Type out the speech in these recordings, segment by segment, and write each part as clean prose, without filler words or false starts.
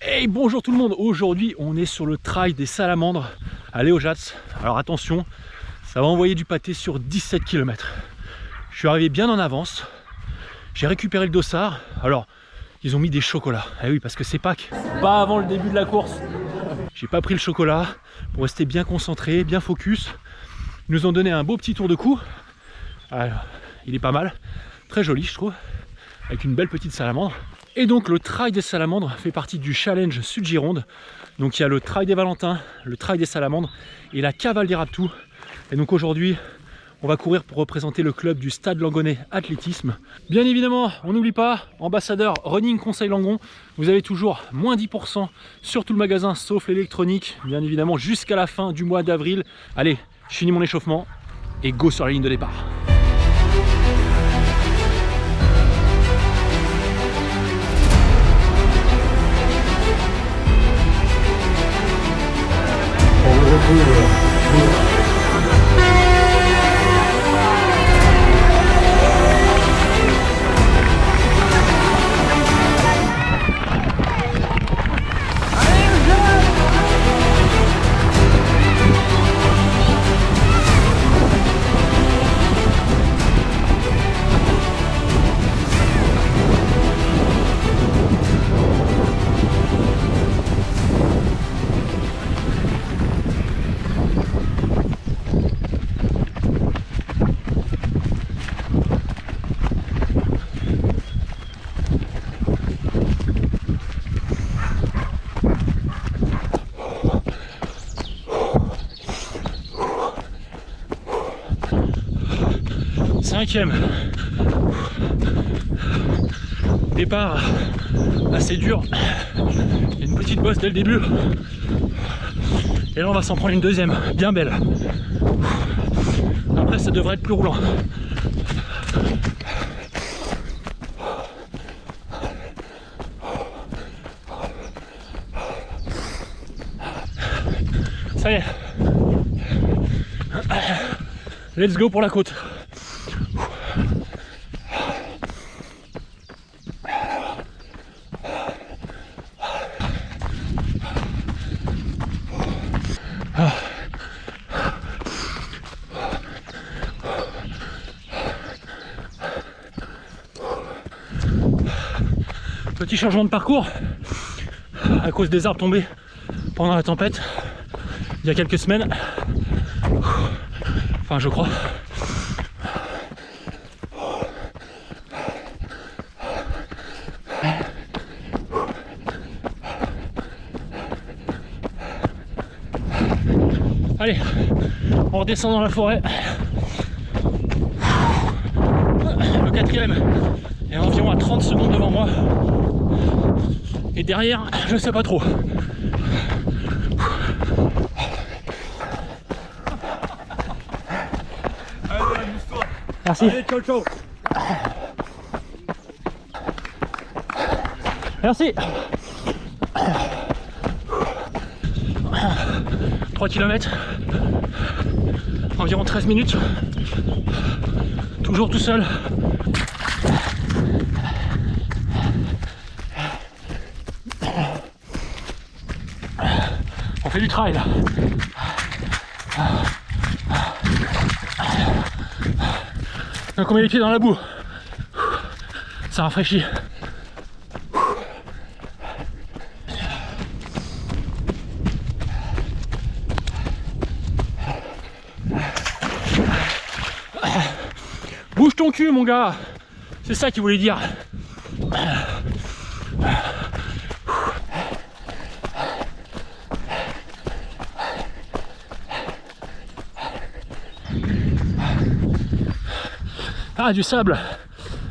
Hey, bonjour tout le monde. Aujourd'hui on est sur le trail des Salamandres à Léojats. Alors attention, ça va envoyer du pâté sur 17 km. Je suis arrivé bien en avance. J'ai récupéré le dossard. Alors ils ont mis des chocolats. Eh oui, parce que c'est Pâques. Pas avant le début de la course. J'ai pas pris le chocolat pour rester bien concentré, bien focus. Ils nous ont donné un beau petit tour de cou. Alors, il est pas mal, très joli je trouve, avec une belle petite salamandre. Et donc le trail des salamandres fait partie du challenge Sud Gironde. Donc il y a le trail des Valentins, le trail des salamandres et la cavale des Raptous. Et donc aujourd'hui on va courir pour représenter le club du Stade Langonais Athlétisme. Bien évidemment, on n'oublie pas, ambassadeur Running Conseil Langon, vous avez toujours moins 10% sur tout le magasin sauf l'électronique, bien évidemment jusqu'à la fin du mois d'avril. Allez, je finis mon échauffement et go sur la ligne de départ. Cinquième. Départ assez dur. Il y a une petite bosse dès le début. Et là on va s'en prendre une deuxième, bien belle. Après ça devrait être plus roulant. Ça y est. Let's go pour la côte. Petit changement de parcours à cause des arbres tombés pendant la tempête il y a quelques semaines. Enfin, je crois. Allez, on redescend dans la forêt. Le quatrième est environ à 30 secondes devant moi. Et derrière, je sais pas trop. Allez, amuse-toi. Merci. Allez, ciao, ciao. Merci. 3 km. Environ 13 minutes. Toujours tout seul. On fait du trail là. Donc on met les pieds dans la boue. Ça rafraîchit. Bouge ton cul mon gars. C'est ça qu'il voulait dire. Ah, du sable.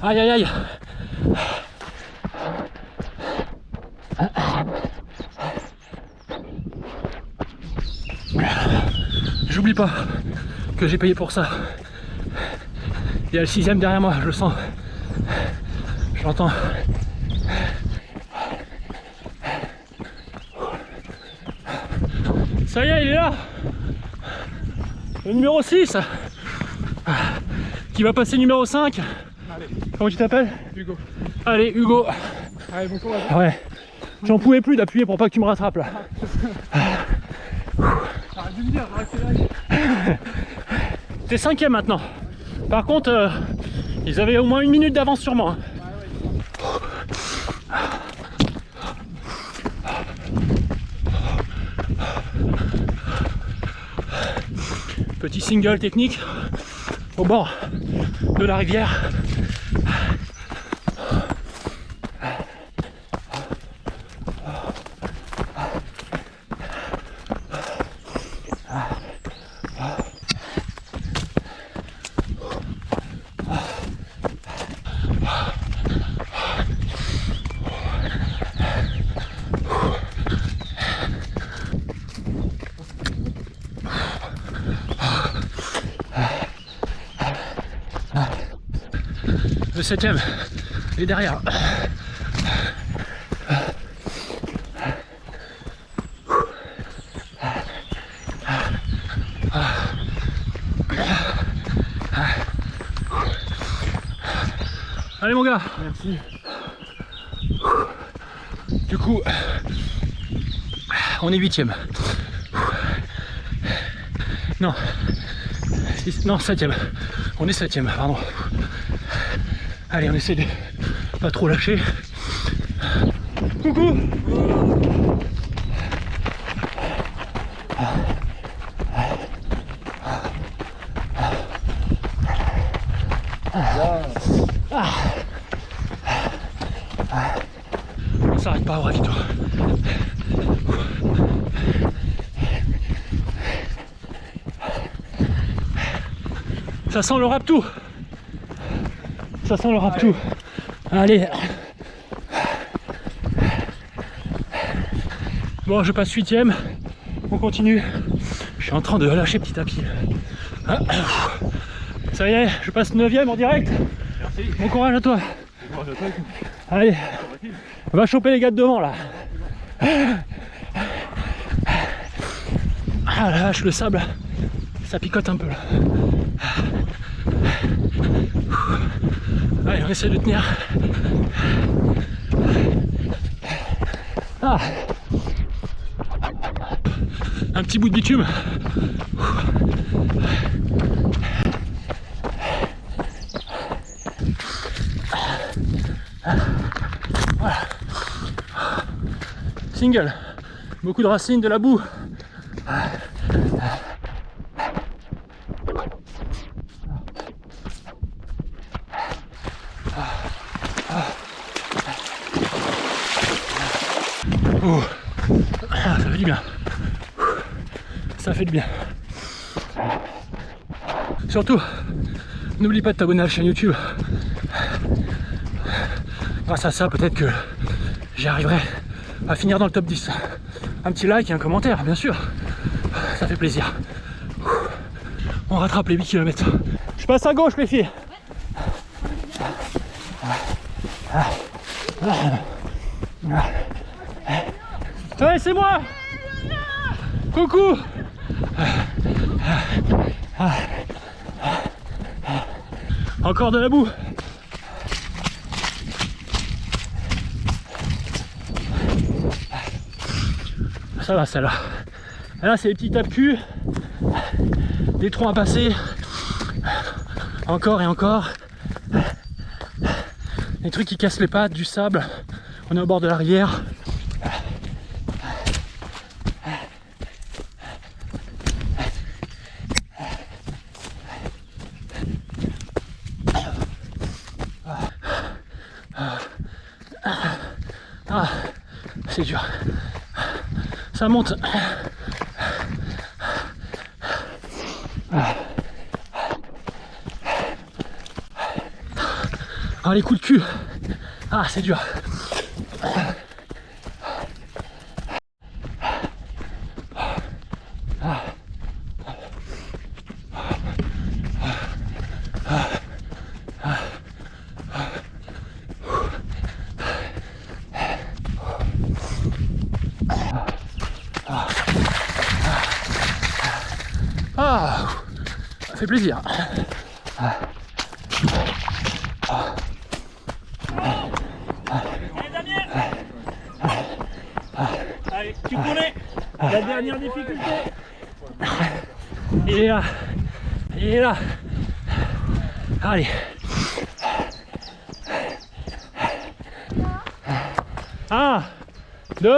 Aïe aïe aïe. J'oublie pas que j'ai payé pour ça. Il y a le 6ème derrière moi, je le sens. Je l'entends. Ça y est, il est là. Le numéro 6 qui va passer numéro 5. Allez. Comment tu t'appelles? Hugo. Allez, Hugo. Allez, bon courage. Ouais. J'en pouvais plus d'appuyer pour pas que tu me rattrapes là. T'aurais dû me dire, j'aurais accéléré. T'es 5ème maintenant. Par contre, ils avaient au moins 1 minute d'avance sur moi. Petit single technique au bord de la rivière. Le 7ème est derrière. Allez mon gars. Merci. Du coup, on est 8ème. Non, non 7ème. On est 7ème, pardon. Allez, on essaie de pas trop lâcher. Coucou. On s'arrête pas au ravito. Ça sent le raptou. Ça sent le raptou. Allez. Bon, je passe 8ème. On continue. Je suis en train de lâcher petit à petit. Ça y est, je passe 9ème en direct. Merci. Bon courage à toi. Bon courage à toi, écoute. Allez, va choper les gars de devant là. Ah la vache, le sable, ça picote un peu là. Allez, on essaie de tenir. Ah. Un petit bout de bitume. Voilà. Single. Beaucoup de racines, de la boue. Oh. Ça fait du bien. Ça fait du bien. Surtout, n'oublie pas de t'abonner à la chaîne YouTube. Grâce à ça, peut-être que j'y arriverai à finir dans le top 10. Un petit like et un commentaire, bien sûr. Ça fait plaisir. On rattrape les 8 km. Je passe à gauche, les filles. Ouais, c'est moi. Coucou. Encore de la boue. Ça va celle-là. Et là c'est les petits tapes-cul. Des troncs à passer. Encore et encore. Des trucs qui cassent les pattes, du sable. On est au bord de la rivière. Ah, c'est dur. Ça monte. Ah, les coups de cul. Ah, c'est dur. Ah, ça fait plaisir. Allez, tu connais la dernière difficulté. Il est là. Il est là. Allez. 1, 2.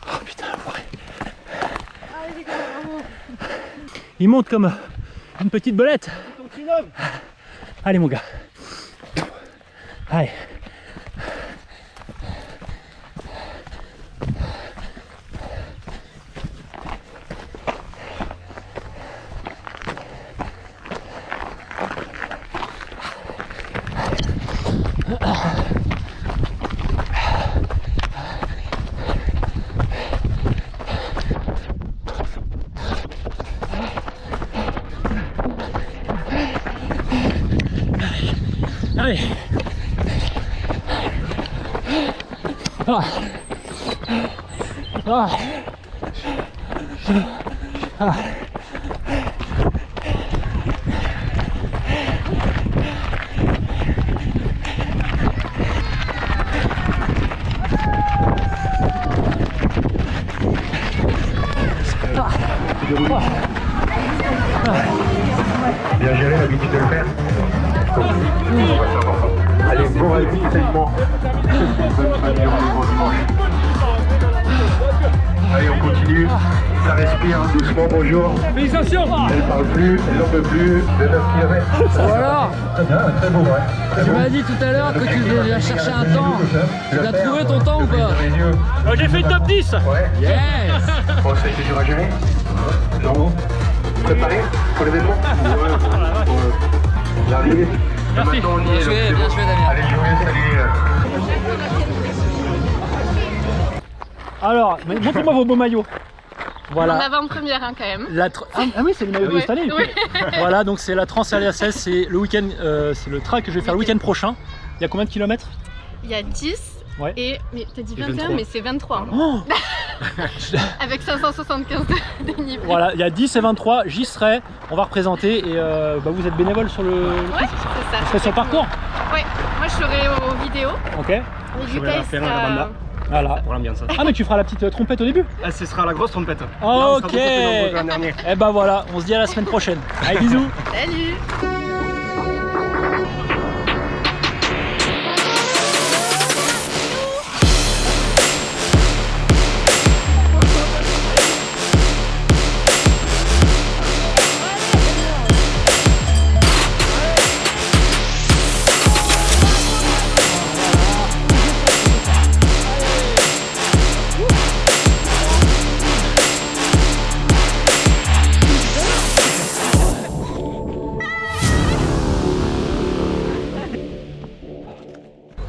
Oh putain, l'enfoiré. Il monte comme une petite belette. Allez mon gars. Allez. Allez. Ah. Ah. Ah. Bien géré, l'habitude de le faire. Allez, bon ravitaillement. Allez, on continue. Ça respire doucement, bonjour. Félicitations. Elle parle plus, elle n'en peut plus. De 9 km. Voilà. Très bien, très beau, ouais. Très Tu beau. m'as dit tout à l'heure que tu devais chercher un temps. Tu l'as trouvé ton temps ou pas? J'ai fait le top 10. Ouais. Yes. Bon, ça a été dur à gérer. Non. Préparé pour l'événement? Ouais, pour l'arrivée. Merci. Maintenant, on y est, Bien donc joué, c'est bien bon. joué, Damien. Allez, jouez, salut. Alors, montrez-moi vos beaux maillots. Voilà. En avant-première hein, quand même. Ah oui, c'est le maillot de Ouais, cette année. du coup. oui. Voilà, donc c'est la Transallia 16, c'est le week-end, c'est le trail que je vais faire le week-end prochain. Il y a combien de kilomètres? Il y a 10 Ouais. et mais t'as dit Et 21 23. mais c'est 23 hein. Oh avec 575 de dénivelé. Voilà, il y a 10 et 23, j'y serai, on va représenter et vous êtes bénévole sur le Ouais, c'est ça. Vous serez sur le parcours? Ouais, moi je serai aux vidéos. Ok. Et Lucas il sera... Voilà. Pour l'ambiance. Ah mais tu feras la petite trompette au début? Ah, ce sera la grosse trompette. Là, on Ok. sera beaucoup plus nombreux que l'an dernier. Et bah voilà, on se dit à la semaine prochaine. Allez, bisous. Salut.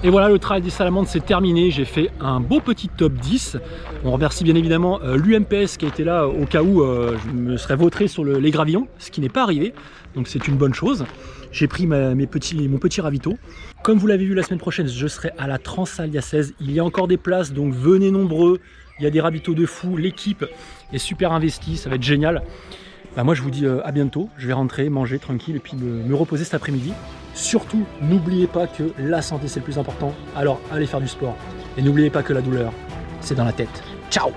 Et voilà, le trail des Salamandes c'est terminé, j'ai fait un beau petit top 10. On remercie bien évidemment l'UMPS qui a été là au cas où je me serais vautré sur les gravillons, ce qui n'est pas arrivé, donc c'est une bonne chose. J'ai pris mon petit ravito. Comme vous l'avez vu, la semaine prochaine, je serai à la Transallia 16. Il y a encore des places, donc venez nombreux. Il y a des ravitaux de fou, l'équipe est super investie, ça va être génial. Bah moi je vous dis à bientôt, je vais rentrer, manger tranquille et puis me reposer cet après-midi. Surtout, n'oubliez pas que la santé c'est le plus important, alors allez faire du sport. Et n'oubliez pas que la douleur, c'est dans la tête. Ciao!